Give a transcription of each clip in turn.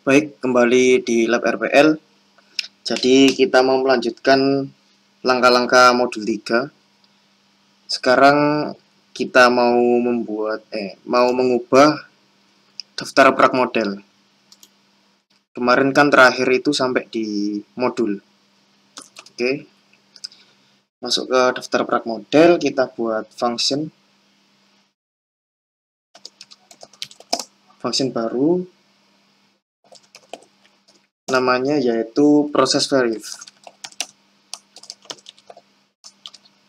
Baik, kembali di Lab RPL. Jadi kita mau melanjutkan langkah-langkah modul 3. Sekarang kita mau mengubah daftar prak model. Kemarin kan terakhir itu sampai di modul. Oke. Masuk ke daftar prak model, kita buat function baru. Namanya yaitu proses verif.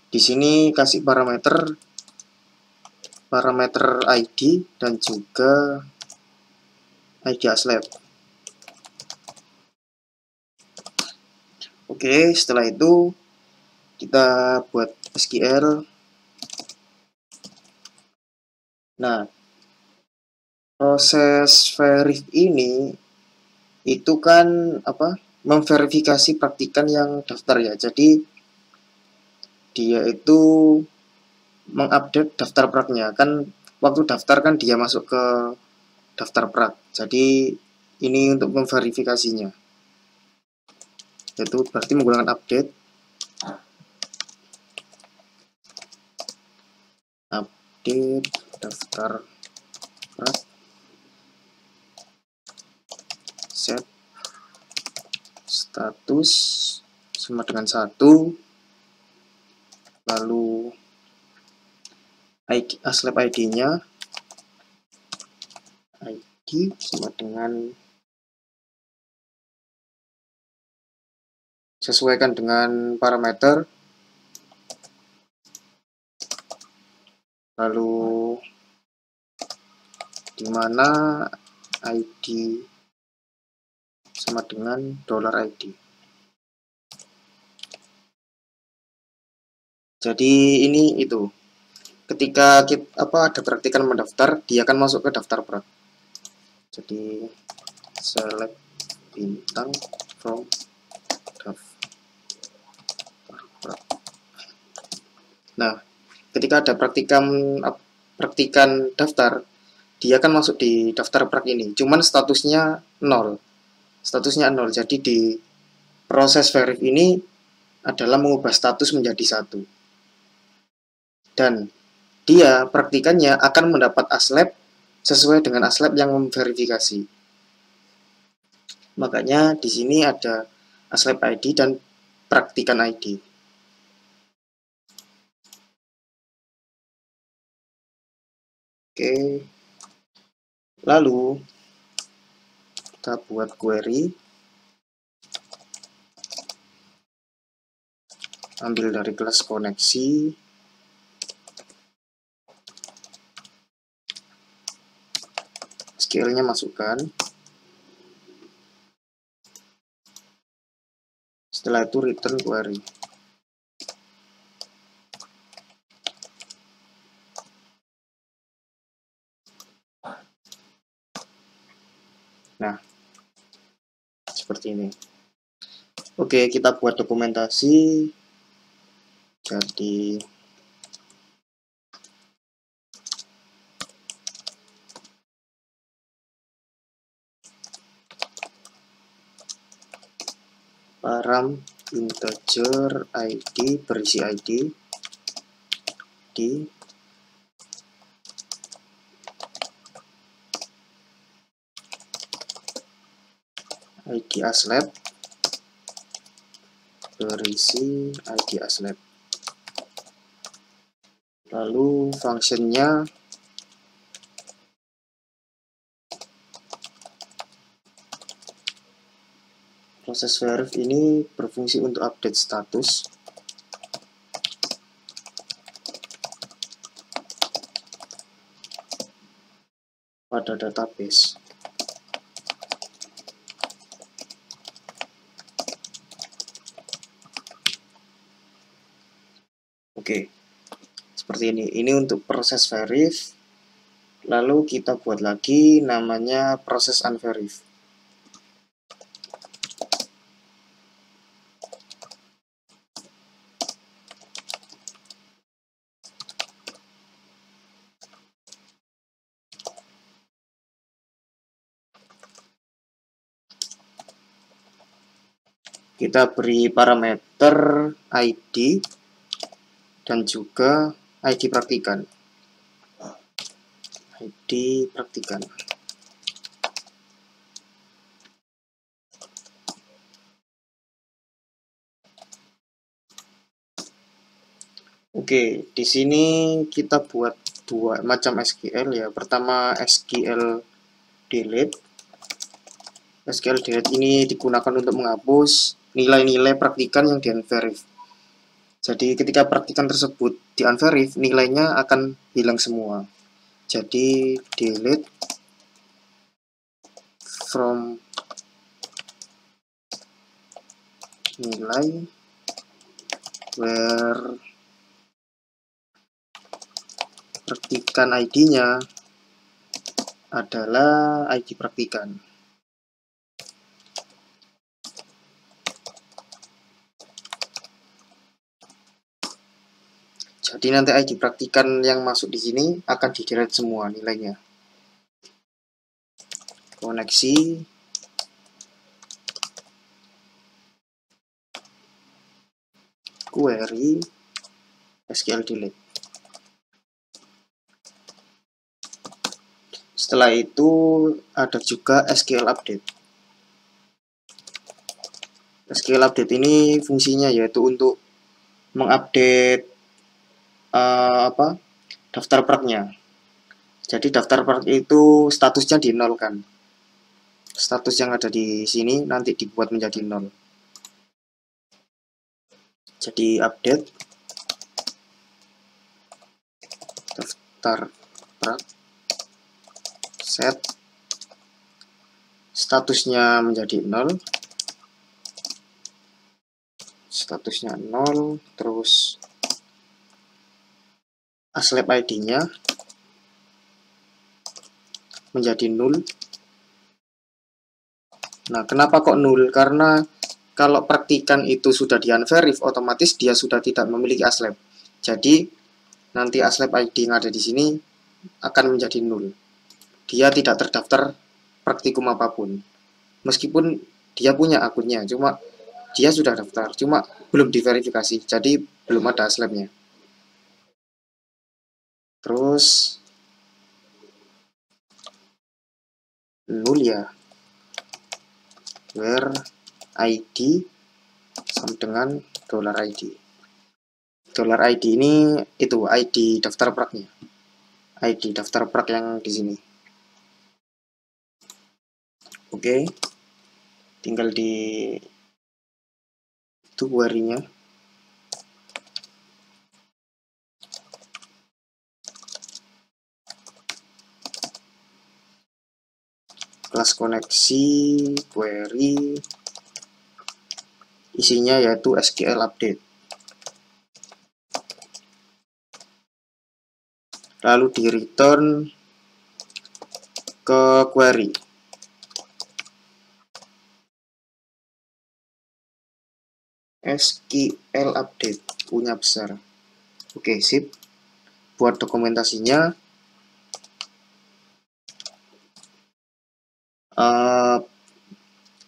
Di sini kasih parameter ID dan juga ID aslab. Oke, setelah itu kita buat SQL. Nah, proses verif ini itu kan memverifikasi praktikan yang daftar ya. Jadi dia itu mengupdate daftar praknya. Kan waktu daftar kan dia masuk ke daftar prak. Jadi ini untuk memverifikasinya. Itu berarti menggunakan update daftar prak set status sama dengan 1, lalu aslab ID-nya ID sama dengan sesuaikan dengan parameter, lalu dimana ID sama dengan $ID. Jadi ini itu ketika ada praktikan mendaftar, dia akan masuk ke daftar prak. Jadi select bintang from daftar prak. Nah, ketika ada praktikan daftar, dia akan masuk di daftar prak ini. Cuman statusnya 0. Jadi di proses verif ini adalah mengubah status menjadi 1. Dan dia praktikannya akan mendapat aslab sesuai dengan aslab yang memverifikasi. Makanya di sini ada aslab ID dan praktikan ID. Oke. Lalu kita buat query. Ambil dari kelas koneksi. SQL-nya masukkan. Setelah itu return query. Nah, seperti ini. Oke, kita buat dokumentasi. Jadi param integer ID berisi ID di ID aslab berisi ID aslab. Lalu fungsinya proses verif ini berfungsi untuk update status pada database. Oke, seperti ini. Ini untuk proses verif. Lalu kita buat lagi namanya proses unverif. Kita beri parameter ID dan juga ID praktikan. ID praktikan. Oke, di sini kita buat dua macam SQL ya. Pertama SQL delete. SQL delete ini digunakan untuk menghapus nilai-nilai praktikan yang di-unverif. Jadi ketika praktikan tersebut di-unverif, nilainya akan hilang semua. Jadi delete from nilai where praktikan ID-nya adalah ID praktikan. Jadi nanti ID praktikan yang masuk di sini akan di-delete semua nilainya. Koneksi query SQL delete. Setelah itu ada juga SQL update. SQL update ini fungsinya yaitu untuk mengupdate daftar praknya. Jadi daftar prak itu statusnya di nol kan. Status yang ada di sini nanti dibuat menjadi nol. Jadi update daftar prak set statusnya menjadi nol. Statusnya 0, terus aslep ID-nya menjadi 0. Nah, kenapa kok 0? Karena kalau praktikan itu sudah di-unverif, otomatis dia sudah tidak memiliki aslep. Jadi, nanti aslep ID yang ada di sini akan menjadi 0. Dia tidak terdaftar praktikum apapun. Meskipun dia punya akunnya, cuma dia sudah daftar, cuma belum diverifikasi, jadi belum ada aslepnya. Terus 0 ya, where ID sama dengan $ID. $ID ini itu ID daftar praknya, ID daftar prak yang di sini. Oke, tinggal di itu query-nya. Kelas koneksi query, isinya yaitu SQL update. Lalu di return ke query. SQL update punya besar. Oke, sip. Buat dokumentasinya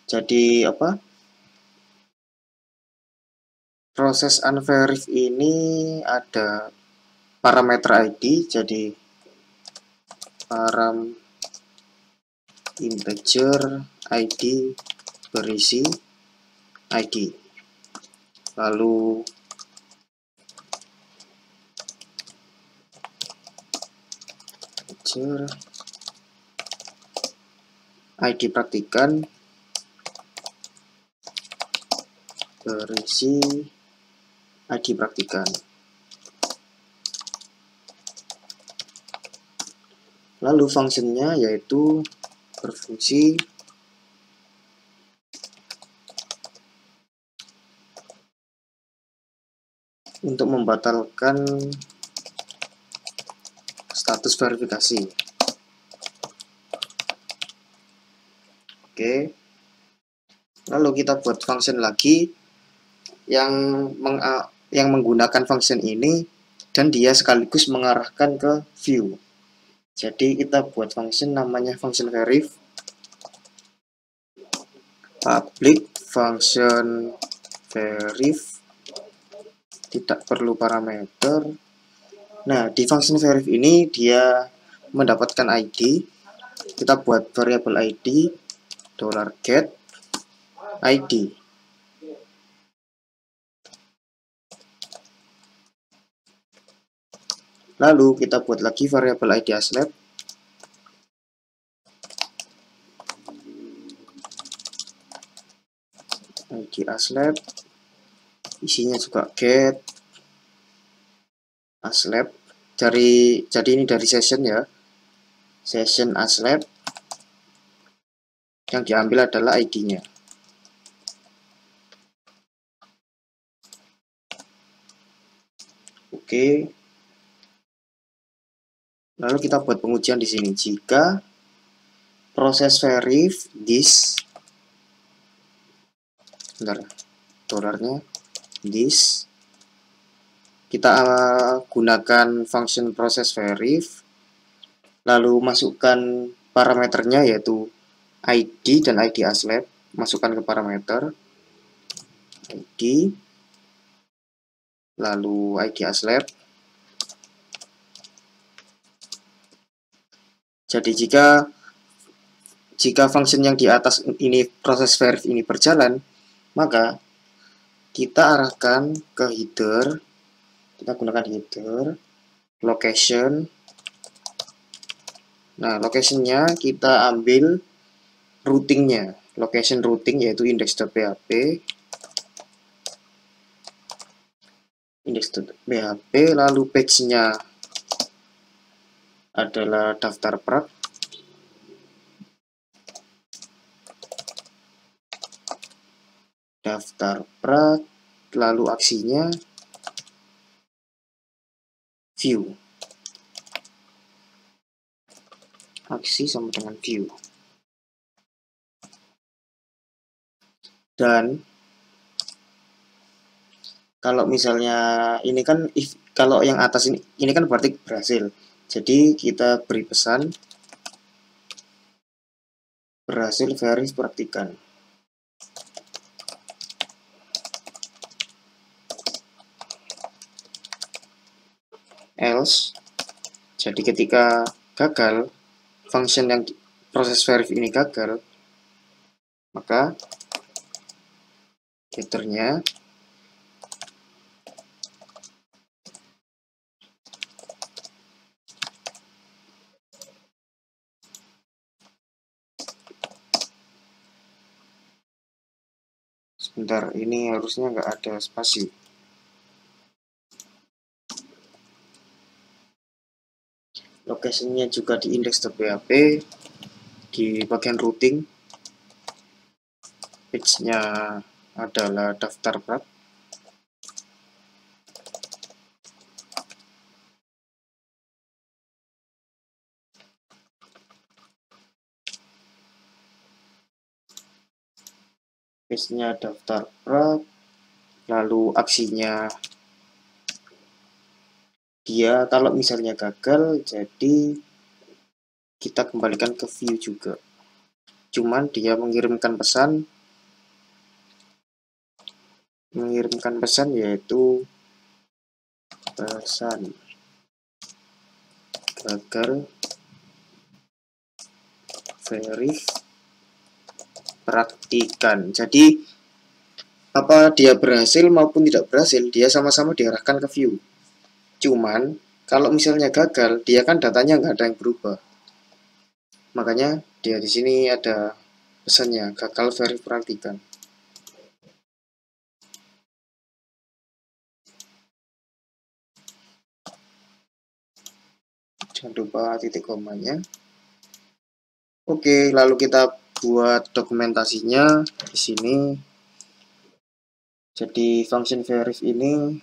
jadi apa? Proses unverif ini ada parameter ID, jadi param integer ID berisi ID. Lalu integer ID praktikan berisi ID praktikan. Lalu fungsinya yaitu berfungsi untuk membatalkan status verifikasi. Oke. Lalu kita buat function lagi yang menggunakan function ini dan dia sekaligus mengarahkan ke view. Jadi kita buat function namanya function verif, public function verif, tidak perlu parameter. Nah, di function verif ini dia mendapatkan ID. Kita buat variabel ID $get ID. Lalu kita buat lagi variabel ID aslab. ID aslab, isinya juga get aslab. Jadi ini dari session ya, session aslab, yang diambil adalah ID-nya. Oke. Lalu kita buat pengujian di sini. Jika proses verif this, bentar, dolarnya this, kita gunakan function proses verif, lalu masukkan parameternya yaitu ID dan ID aslab, masukkan ke parameter ID, lalu ID aslab. Jadi jika function yang di atas ini proses verif ini berjalan, maka kita arahkan ke header. Kita gunakan header location. Nah, locationnya kita ambil routingnya, location routing yaitu index.php, index.php, lalu page-nya adalah daftar prak. Daftar prak, lalu aksinya view. Aksi sama dengan view. Dan kalau misalnya ini kan kalau yang atas ini kan berarti berhasil. Jadi kita beri pesan berhasil verif praktikan. Else, jadi ketika gagal, function yang proses verif ini gagal, maka headernya sebentar, ini harusnya nggak ada spasi. Lokasinya juga di index.php, di bagian routing, page-nya adalah daftar prak. Page-nya daftar prak, lalu aksinya dia kalau misalnya gagal, jadi kita kembalikan ke view juga. Cuman dia mengirimkan pesan yaitu pesan gagal verif praktikan. Jadi apa dia berhasil maupun tidak berhasil, dia sama-sama diarahkan ke view. Cuman kalau misalnya gagal, dia kan datanya nggak ada yang berubah. Makanya dia di sini ada pesannya gagal verif praktikan. Jangan lupa titik komanya. Oke, lalu kita buat dokumentasinya di sini. Jadi function verif ini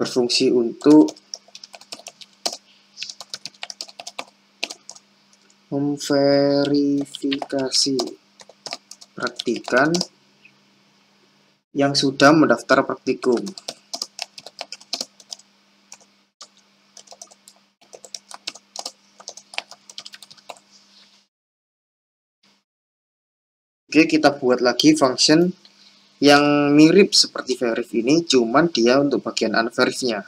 berfungsi untuk memverifikasi praktikan yang sudah mendaftar praktikum. Oke, kita buat lagi function yang mirip seperti verif ini, cuman dia untuk bagian unverifnya.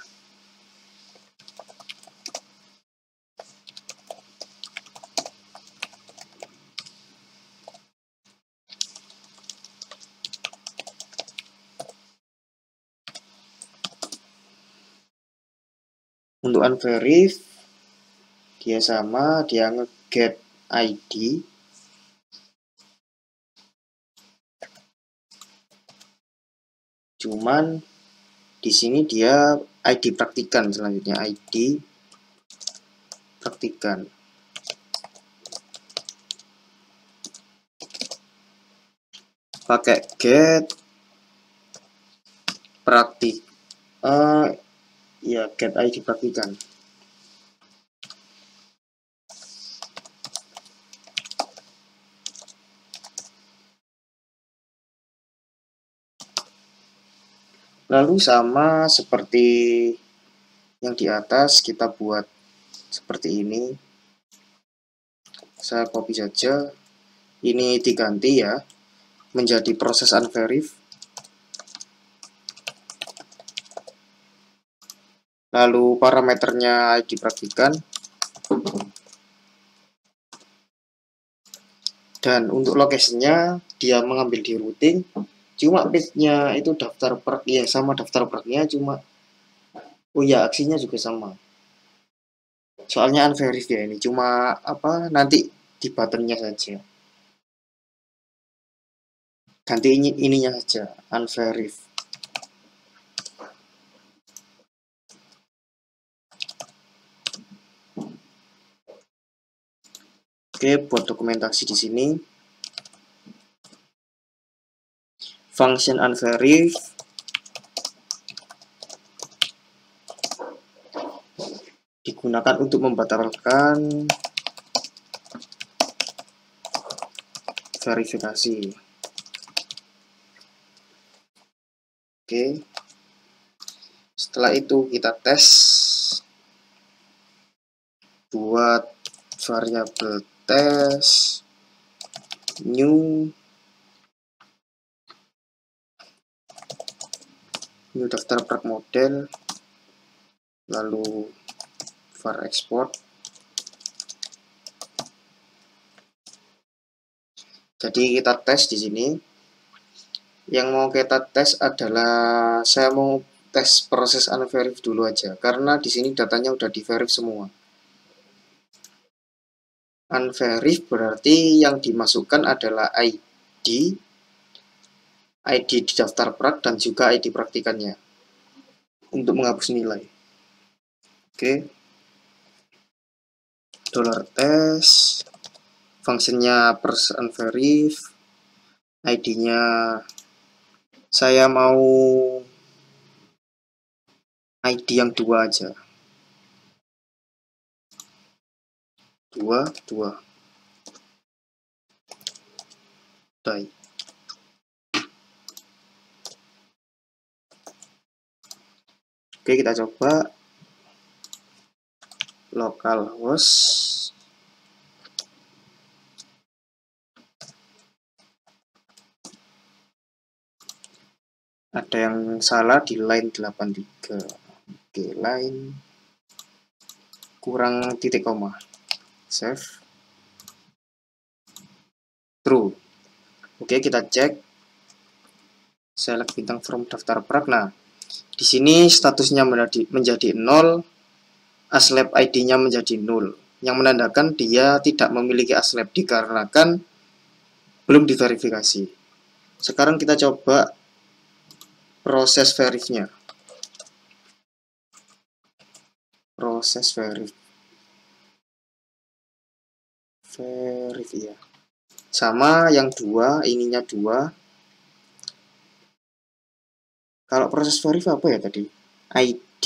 Untuk unverif, dia sama, dia nge-get ID, cuman di sini dia ID praktikan, selanjutnya ID praktikan. Pakai get praktik, ya get ID praktikan. Lalu sama seperti yang di atas, kita buat seperti ini. Saya copy saja. Ini diganti ya, menjadi proses unverif. Lalu parameternya ID praktikan. Dan untuk lokasinya, dia mengambil di routing. Cuma page-nya itu daftar perk, ya sama daftar perknya, cuma oh ya aksinya juga sama. Soalnya unverif ya ini, cuma apa nanti di buttonnya saja. Ganti ininya saja, unverif. Oke, buat dokumentasi di sini. Function unverif digunakan untuk membatalkan verifikasi. Oke. Setelah itu kita tes buat variabel tes new daftar perk model, lalu var export. Jadi kita tes di sini. Yang mau kita tes adalah saya mau tes proses unverif dulu aja, karena di sini datanya udah di verif semua. Unverif berarti yang dimasukkan adalah ID di daftar prak dan juga ID praktikannya untuk menghapus nilai. Oke, $test, fungsinya proses unverif, ID-nya saya mau ID yang 2 aja. 2. Die. Oke, kita coba localhost ada yang salah di line 83. Oke, line kurang titik koma. Save. True. Oke, kita cek. Select bintang from daftar prak. Nah, di sini statusnya menjadi 0, aslab ID-nya menjadi 0, yang menandakan dia tidak memiliki aslab dikarenakan belum diverifikasi. Sekarang kita coba proses verifnya. Proses verif ya. Sama yang 2, ininya 2. Kalau proses verif apa ya tadi? ID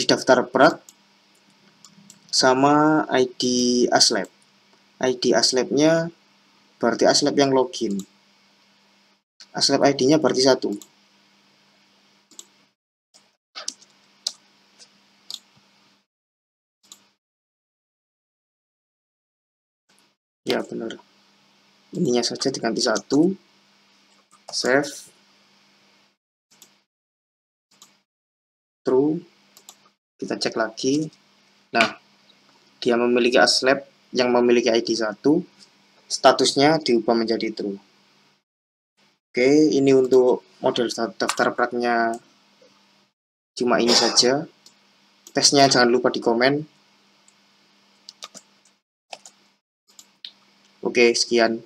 daftar prak sama ID aslab. ID aslabnya berarti aslab yang login. Aslab ID-nya berarti 1. Ya benar, ininya saja diganti 1, save, true, kita cek lagi. Nah, dia memiliki aslab yang memiliki ID 1, statusnya diubah menjadi true. Oke, ini untuk model daftar platnya cuma ini saja. Tesnya jangan lupa di komen. Oke, sekian.